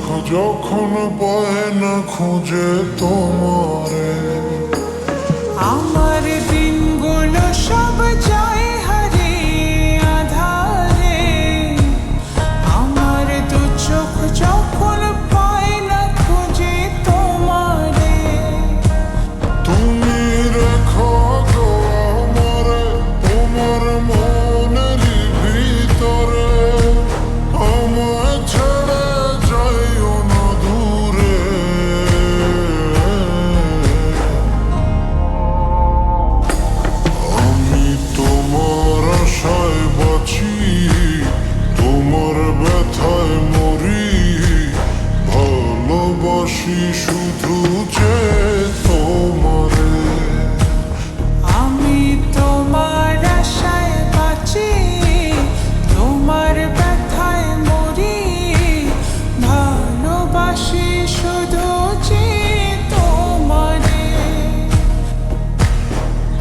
যখন পায় না খুঁজে তোমারে, আমার দিনগুলো সব যায় হারিয়ে আধারে। আমার দু চোখ যখন পায় না খুঁজে তোমারে, তুমি রেখো গো আমারে তোমার মনের ভিতরে, আমায় ছেড়ে যাইও না দূরে। আমি তোমার আশায় বাঁচি, তোমার ব্যথায় মরি, ভালোবাসি শুধু যে তোমারে। আমি তোমার আশায় বাঁচি, তোমার ব্যথায় মরি, ভালোবাসি শুধু যে তোমারে।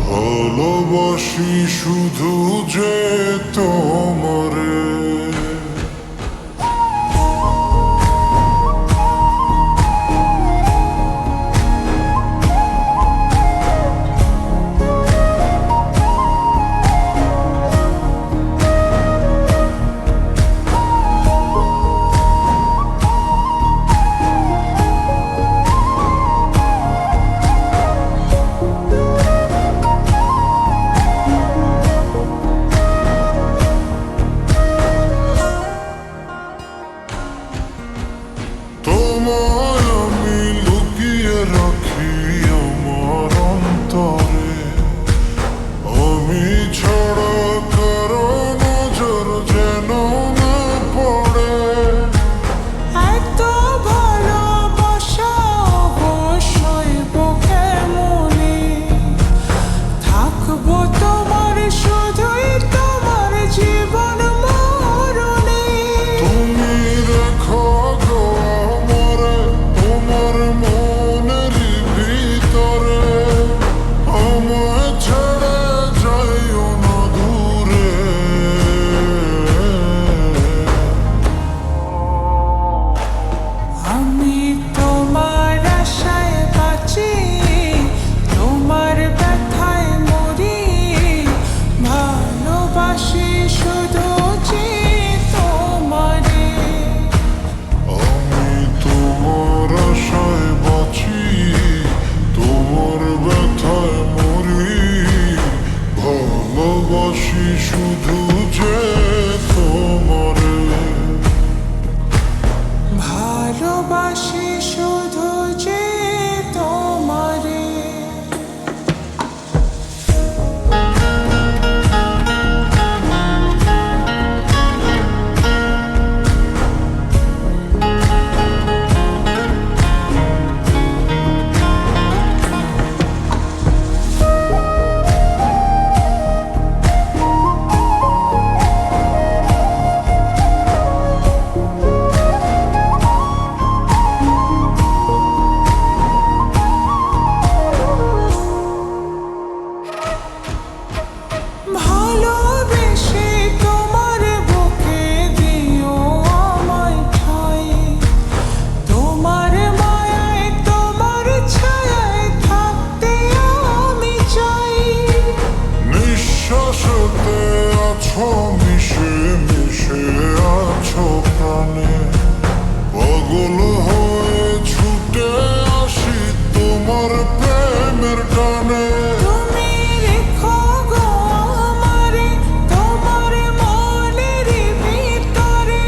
ভালোবাসি শুধু যে তোমারে। তোমায় আমি লুকিয়ে রাখি আমার অন্তরে, আমি ছাড়া কারো নজর যেন না পড়ে। এত ভালোবাসা অবশ্যই বুকে মনে, থাকবো তোমার শুধুই তোমার জীবন মরণে। তুমি রেখো গো আমারে তোমার মনের ভিতরে, আমায় ছেড়ে যাইও না দূরে। আমি তোমার আশায় বাঁচি, তোমার ব্যথায় মরি, ভালোবাসি শুধু যে তোমারে। আমি তোমার আশায় বাঁচি, তোমার ব্যথায় মরি, ভালোবাসি শুধু যে তোমারে। ভালোবাসি শুধু যে তোমারে। ভালোবেসে তোমার বুকে দিও আমায় ঠাঁই, তোমার মায়ায় তোমার ছায়ায় থাকতে আমি চাই। নিঃশ্বাসতে আছো মিশে মিশে আছো প্রাণে, পাগল হয়ে ছুটে আসি তোমার প্রেমের টানে। তুমি রেখো গো আমারে তোমার মনের ভিতরে,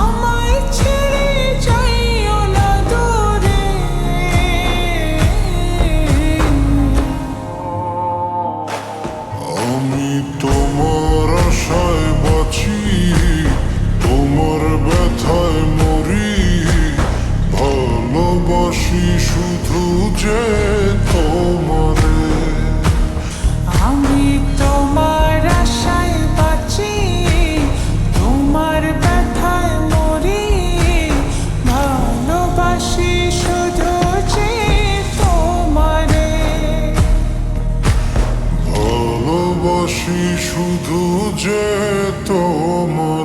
আমায় ছেড়ে যাইও না দূরে। আমি তোমার আশায় বাঁচি, তোমার ব্যথায় মরি, ভালোবাসি শুধু যে তোমারে। আমি তোমার আশায় বাঁচি, তোমার ব্যথায় মরি, ভালোবাসি শুধু যে তোমারে। ভালোবাসি শুধু যে তোমার।